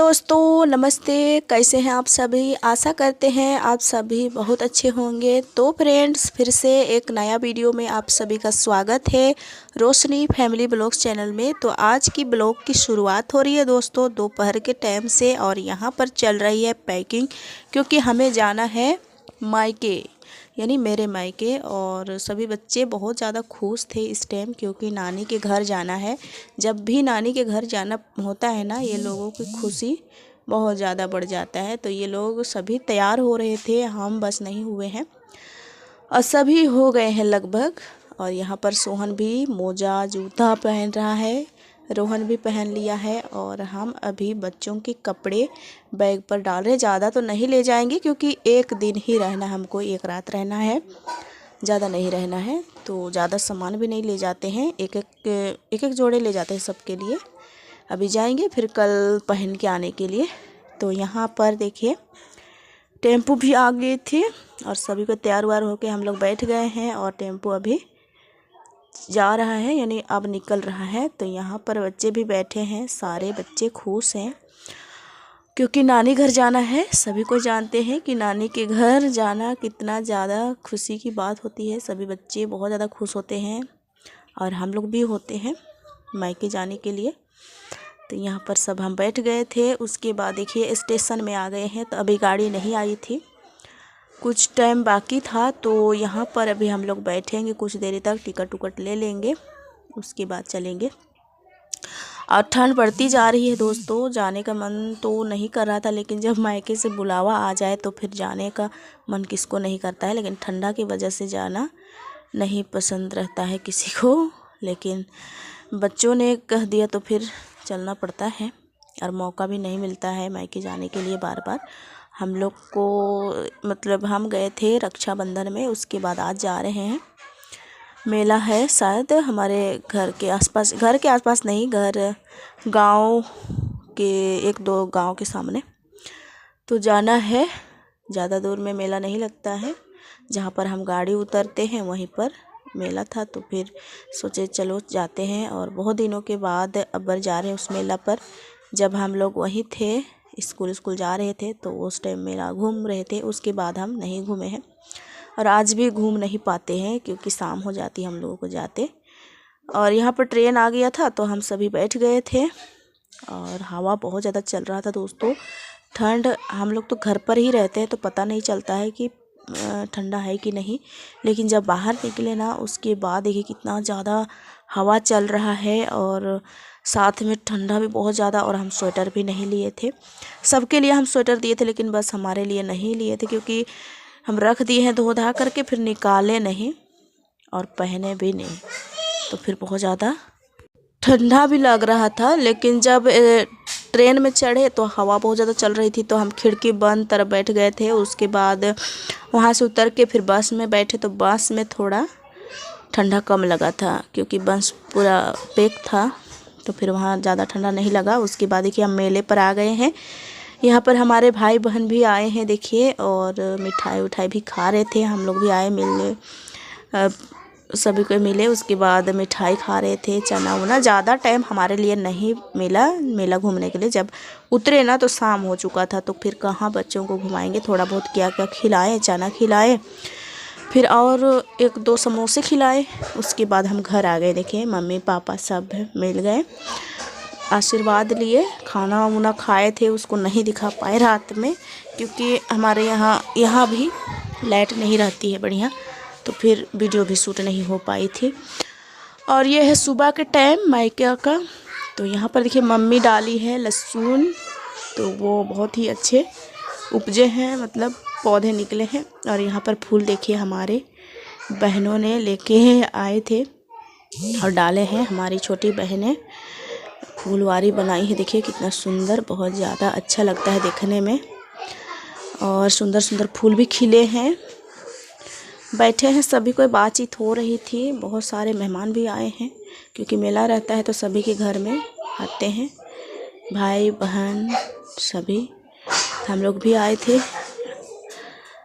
दोस्तों नमस्ते। कैसे हैं आप सभी? आशा करते हैं आप सभी बहुत अच्छे होंगे। तो फ्रेंड्स, फिर से एक नया वीडियो में आप सभी का स्वागत है रोशनी फैमिली ब्लॉग्स चैनल में। तो आज की ब्लॉग की शुरुआत हो रही है दोस्तों दोपहर के टाइम से, और यहाँ पर चल रही है पैकिंग, क्योंकि हमें जाना है मायके, यानी मेरे मायके। और सभी बच्चे बहुत ज़्यादा खुश थे इस टाइम, क्योंकि नानी के घर जाना है। जब भी नानी के घर जाना होता है ना, ये लोगों की खुशी बहुत ज़्यादा बढ़ जाता है। तो ये लोग सभी तैयार हो रहे थे, हम बस नहीं हुए हैं, और सभी हो गए हैं लगभग। और यहाँ पर सोहन भी मोजा जूता पहन रहा है, रोहन भी पहन लिया है। और हम अभी बच्चों के कपड़े बैग पर डाल रहे। ज़्यादा तो नहीं ले जाएंगे, क्योंकि एक दिन ही रहना, हमको एक रात रहना है, ज़्यादा नहीं रहना है। तो ज़्यादा सामान भी नहीं ले जाते हैं, एक एक जोड़े ले जाते हैं सबके लिए। अभी जाएंगे फिर कल पहन के आने के लिए। तो यहाँ पर देखिए टेम्पो भी आ गए थे, और सभी को तैयार वार होके हम लोग बैठ गए हैं, और टेम्पो अभी जा रहा है, यानी अब निकल रहा है। तो यहाँ पर बच्चे भी बैठे हैं, सारे बच्चे खुश हैं, क्योंकि नानी घर जाना है। सभी को जानते हैं कि नानी के घर जाना कितना ज़्यादा खुशी की बात होती है। सभी बच्चे बहुत ज़्यादा खुश होते हैं, और हम लोग भी होते हैं मायके जाने के लिए। तो यहाँ पर सब हम बैठ गए थे। उसके बाद देखिए स्टेशन में आ गए हैं। तो अभी गाड़ी नहीं आई थी, कुछ टाइम बाकी था। तो यहाँ पर अभी हम लोग बैठेंगे कुछ देर तक, टिकट उकट ले लेंगे, उसके बाद चलेंगे। और ठंड बढ़ती जा रही है दोस्तों, जाने का मन तो नहीं कर रहा था, लेकिन जब मायके से बुलावा आ जाए तो फिर जाने का मन किसको नहीं करता है। लेकिन ठंडा की वजह से जाना नहीं पसंद रहता है किसी को, लेकिन बच्चों ने कह दिया तो फिर चलना पड़ता है। और मौका भी नहीं मिलता है मायके जाने के लिए बार बार। हम लोग को मतलब हम गए थे रक्षाबंधन में, उसके बाद आज जा रहे हैं। मेला है शायद हमारे घर के आसपास, घर के आसपास नहीं, घर गांव के एक दो गांव के सामने। तो जाना है, ज़्यादा दूर में मेला नहीं लगता है। जहाँ पर हम गाड़ी उतरते हैं वहीं पर मेला था, तो फिर सोचे चलो जाते हैं। और बहुत दिनों के बाद अब जा रहे हैं उस मेला पर। जब हम लोग वहीं थे, स्कूल जा रहे थे, तो उस टाइम मेला घूम रहे थे, उसके बाद हम नहीं घूमे हैं। और आज भी घूम नहीं पाते हैं, क्योंकि शाम हो जाती है हम लोगों को जाते। और यहाँ पर ट्रेन आ गया था, तो हम सभी बैठ गए थे, और हवा बहुत ज़्यादा चल रहा था दोस्तों। ठंड, हम लोग तो घर पर ही रहते हैं, तो पता नहीं चलता है कि ठंडा है कि नहीं, लेकिन जब बाहर निकले ना, उसके बाद देखिए कितना ज़्यादा हवा चल रहा है, और साथ में ठंडा भी बहुत ज़्यादा। और हम स्वेटर भी नहीं लिए थे, सबके लिए हम स्वेटर दिए थे, लेकिन बस हमारे लिए नहीं लिए थे, क्योंकि हम रख दिए हैं धो धा करके, फिर निकाले नहीं और पहने भी नहीं। तो फिर बहुत ज़्यादा ठंडा भी लग रहा था। लेकिन जब ट्रेन में चढ़े तो हवा बहुत ज़्यादा चल रही थी, तो हम खिड़की बंद तरफ बैठ गए थे। उसके बाद वहाँ से उतर के फिर बस में बैठे, तो बस में थोड़ा ठंडा कम लगा था, क्योंकि बस पूरा पैक था, तो फिर वहाँ ज़्यादा ठंडा नहीं लगा। उसके बाद देखिए हम मेले पर आ गए हैं। यहाँ पर हमारे भाई बहन भी आए हैं देखिए, और मिठाई उठाई भी खा रहे थे। हम लोग भी आए मिलने, सभी को मिले। उसके बाद मिठाई खा रहे थे, चना वना। ज़्यादा टाइम हमारे लिए नहीं मिला मेला घूमने के लिए। जब उतरे ना तो शाम हो चुका था, तो फिर कहाँ बच्चों को घुमाएंगे। थोड़ा बहुत क्या क्या खिलाए, चना खिलाए, फिर और एक दो समोसे खिलाए। उसके बाद हम घर आ गए। देखिए मम्मी पापा सब मिल गए, आशीर्वाद लिए, खाना वाना खाए थे। उसको नहीं दिखा पाए रात में, क्योंकि हमारे यहाँ भी लाइट नहीं रहती है बढ़िया, तो फिर वीडियो भी शूट नहीं हो पाई थी। और ये है सुबह के टाइम मायके का। तो यहाँ पर देखिए मम्मी डाली है लहसुन, तो वो बहुत ही अच्छे उपजे हैं, मतलब पौधे निकले हैं। और यहाँ पर फूल देखिए हमारे बहनों ने लेके आए थे और डाले हैं। हमारी छोटी बहनें फूलवारी बनाई है, देखिए कितना सुंदर, बहुत ज़्यादा अच्छा लगता है देखने में। और सुंदर सुंदर फूल भी खिले हैं। बैठे हैं सभी, कोई बातचीत हो रही थी। बहुत सारे मेहमान भी आए हैं, क्योंकि मेला रहता है तो सभी के घर में आते हैं, भाई बहन सभी। हम लोग भी आए थे,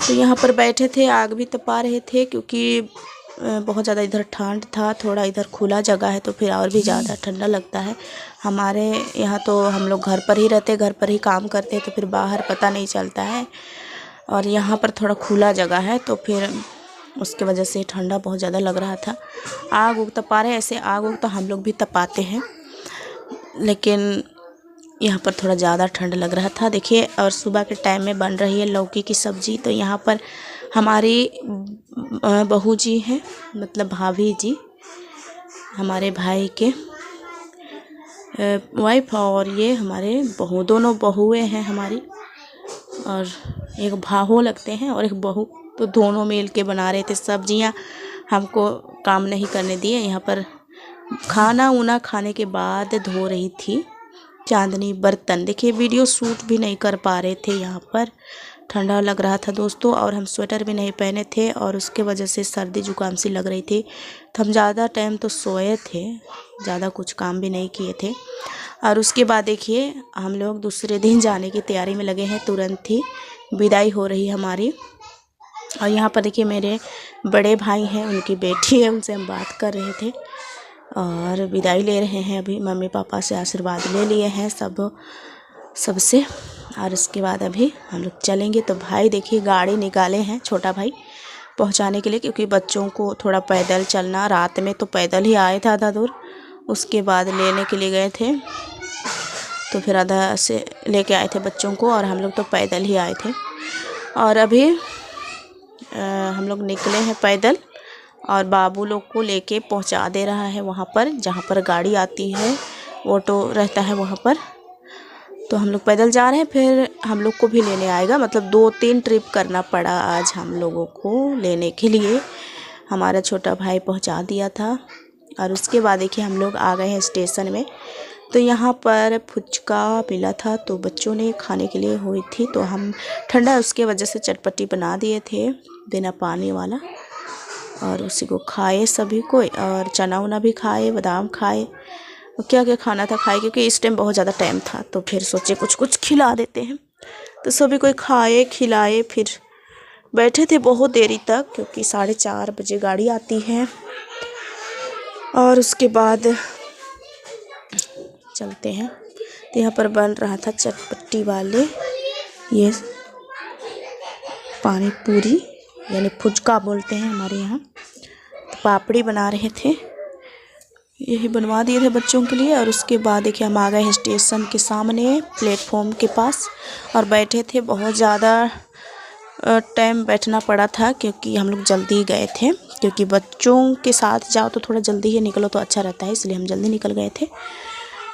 तो यहाँ पर बैठे थे, आग भी तपा रहे थे, क्योंकि बहुत ज़्यादा इधर ठंड था, थोड़ा इधर खुला जगह है तो फिर और भी ज़्यादा ठंडा लगता है। हमारे यहाँ तो हम लोग घर पर ही रहते, घर पर ही काम करते हैं तो फिर बाहर पता नहीं चलता है, और यहाँ पर थोड़ा खुला जगह है तो फिर उसके वजह से ठंडा बहुत ज़्यादा लग रहा था। आग उग तपा रहे, ऐसे आग उग तो हम लोग भी तपाते हैं, लेकिन यहाँ पर थोड़ा ज़्यादा ठंड लग रहा था। देखिए, और सुबह के टाइम में बन रही है लौकी की सब्ज़ी। तो यहाँ पर हमारी बहू जी हैं, मतलब भाभी जी, हमारे भाई के वाइफ, और ये हमारे बहू, दोनों बहुएं हैं हमारी, और एक भाहो लगते हैं और एक बहू, तो दोनों मिल के बना रहे थे सब्जियां। हमको काम नहीं करने दिए। यहाँ पर खाना उना खाने के बाद धो रही थी चांदनी बर्तन। देखिए, वीडियो शूट भी नहीं कर पा रहे थे, यहाँ पर ठंडा लग रहा था दोस्तों, और हम स्वेटर भी नहीं पहने थे और उसके वजह से सर्दी जुकाम सी लग रही थी। तो हम ज़्यादा टाइम तो सोए थे, ज़्यादा कुछ काम भी नहीं किए थे। और उसके बाद देखिए, हम लोग दूसरे दिन जाने की तैयारी में लगे हैं, तुरंत ही विदाई हो रही हमारी। और यहाँ पर देखिए, मेरे बड़े भाई हैं, उनकी बेटी है, उनसे हम बात कर रहे थे और विदाई ले रहे हैं। अभी मम्मी पापा से आशीर्वाद ले लिए हैं सबसे, और उसके बाद अभी हम लोग चलेंगे। तो भाई देखिए गाड़ी निकाले हैं, छोटा भाई, पहुंचाने के लिए, क्योंकि बच्चों को थोड़ा पैदल चलना, रात में तो पैदल ही आए थे आधा दूर, उसके बाद लेने के लिए गए थे, तो फिर आधा से लेके आए थे बच्चों को, और हम लोग तो पैदल ही आए थे। और अभी हम लोग निकले हैं पैदल, और बाबू लोग को लेके पहुंचा दे रहा है वहाँ पर जहाँ पर गाड़ी आती है, ऑटो रहता है वहाँ पर। तो हम लोग पैदल जा रहे हैं, फिर हम लोग को भी लेने आएगा। मतलब 2-3 ट्रिप करना पड़ा आज हम लोगों को लेने के लिए। हमारा छोटा भाई पहुंचा दिया था, और उसके बाद देखिए हम लोग आ गए हैं स्टेशन में। तो यहाँ पर फुचका मिला था, तो बच्चों ने खाने के लिए हुई थी, तो हम ठंडा उसके वजह से चटपटी बना दिए थे बिना पानी वाला, और उसी को खाए सभी को, और चना उना भी खाए, बादाम खाए, क्या क्या खाना था खाए, क्योंकि इस टाइम बहुत ज़्यादा टाइम था, तो फिर सोचे कुछ खिला देते हैं। तो सभी कोई खाए खिलाए, फिर बैठे थे बहुत देरी तक, क्योंकि 4:30 बजे गाड़ी आती है। और उसके बाद चलते हैं। तो यहाँ पर बन रहा था चटपटी वाले, ये पानी पूरी यानी फुचका बोलते हैं हमारे यहाँ। तो पापड़ी बना रहे थे, यही बनवा दिए थे बच्चों के लिए। और उसके बाद देखिए हम आ गए हैं स्टेशन के सामने, प्लेटफॉर्म के पास, और बैठे थे। बहुत ज़्यादा टाइम बैठना पड़ा था, क्योंकि हम लोग जल्दी गए थे, क्योंकि बच्चों के साथ जाओ तो थोड़ा जल्दी ही निकलो तो अच्छा रहता है, इसलिए हम जल्दी निकल गए थे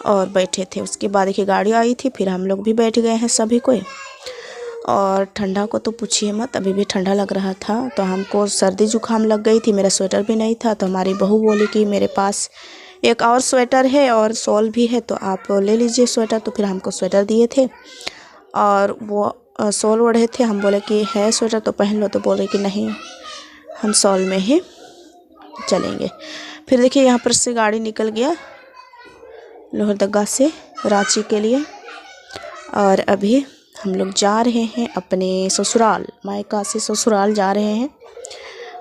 और बैठे थे। उसके बाद देखिए गाड़ी आई थी, फिर हम लोग भी बैठ गए हैं सभी कोई। और ठंडा को तो पूछिए मत, अभी भी ठंडा लग रहा था, तो हमको सर्दी जुकाम लग गई थी। मेरा स्वेटर भी नहीं था, तो हमारी बहू बोली कि मेरे पास एक और स्वेटर है और शॉल भी है, तो आप ले लीजिए स्वेटर। तो फिर हमको स्वेटर दिए थे, और वो शॉल ओढ़े थे। हम बोले कि है स्वेटर तो पहन लो, तो बोले कि नहीं, हम शॉल में ही चलेंगे। फिर देखिए यहाँ पर से गाड़ी निकल गया लोहरदगा से रांची के लिए, और अभी हम लोग जा रहे हैं अपने ससुराल, मायका से ससुराल जा रहे हैं।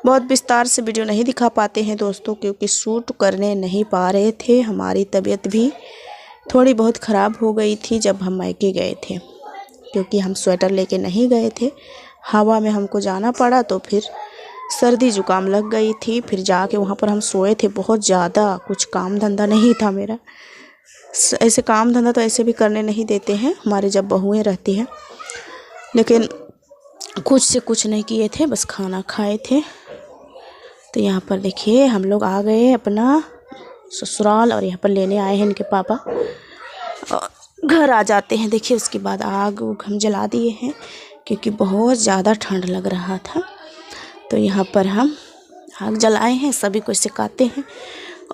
बहुत विस्तार से वीडियो नहीं दिखा पाते हैं दोस्तों, क्योंकि शूट करने नहीं पा रहे थे। हमारी तबीयत भी थोड़ी बहुत ख़राब हो गई थी जब हम मायके गए थे, क्योंकि हम स्वेटर लेके नहीं गए थे, हवा में हमको जाना पड़ा, तो फिर सर्दी जुकाम लग गई थी। फिर जाके वहाँ पर हम सोए थे बहुत ज़्यादा, कुछ काम धंधा नहीं था मेरा। ऐसे काम धंधा तो ऐसे भी करने नहीं देते हैं हमारे जब बहुएं रहती हैं, लेकिन कुछ से कुछ नहीं किए थे, बस खाना खाए थे। तो यहाँ पर देखिए हम लोग आ गए अपना ससुराल, और यहाँ पर लेने आए हैं इनके पापा, और घर आ जाते हैं। देखिए उसके बाद आग उग हम जला दिए हैं, क्योंकि बहुत ज़्यादा ठंड लग रहा था। तो यहाँ पर हम आग जलाए हैं, सभी को सिखाते हैं।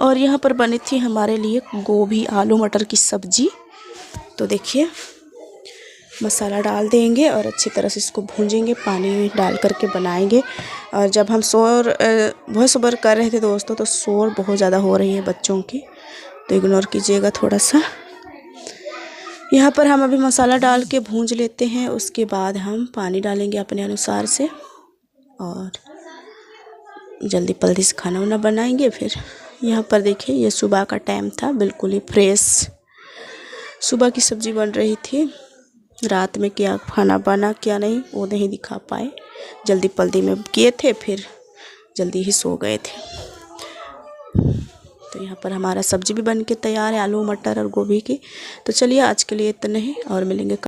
और यहाँ पर बनी थी हमारे लिए गोभी आलू मटर की सब्ज़ी। तो देखिए मसाला डाल देंगे और अच्छी तरह से इसको भूंजेंगे, पानी डाल करके बनाएंगे। और जब हम वॉइस ओवर कर रहे थे दोस्तों, तो शोर बहुत ज़्यादा हो रही है बच्चों की, तो इग्नोर कीजिएगा थोड़ा सा। यहाँ पर हम अभी मसाला डाल के भूंज लेते हैं, उसके बाद हम पानी डालेंगे अपने अनुसार से, और जल्दी जल्दी से खाना वाना बनाएंगे। फिर यहाँ पर देखिए ये सुबह का टाइम था, बिल्कुल ही फ्रेश सुबह की सब्ज़ी बन रही थी। रात में क्या खाना बना क्या नहीं वो नहीं दिखा पाए, जल्दी में किए थे, फिर जल्दी ही सो गए थे। तो यहाँ पर हमारा सब्ज़ी भी बन के तैयार है, आलू मटर और गोभी की। तो चलिए आज के लिए इतना ही, और मिलेंगे।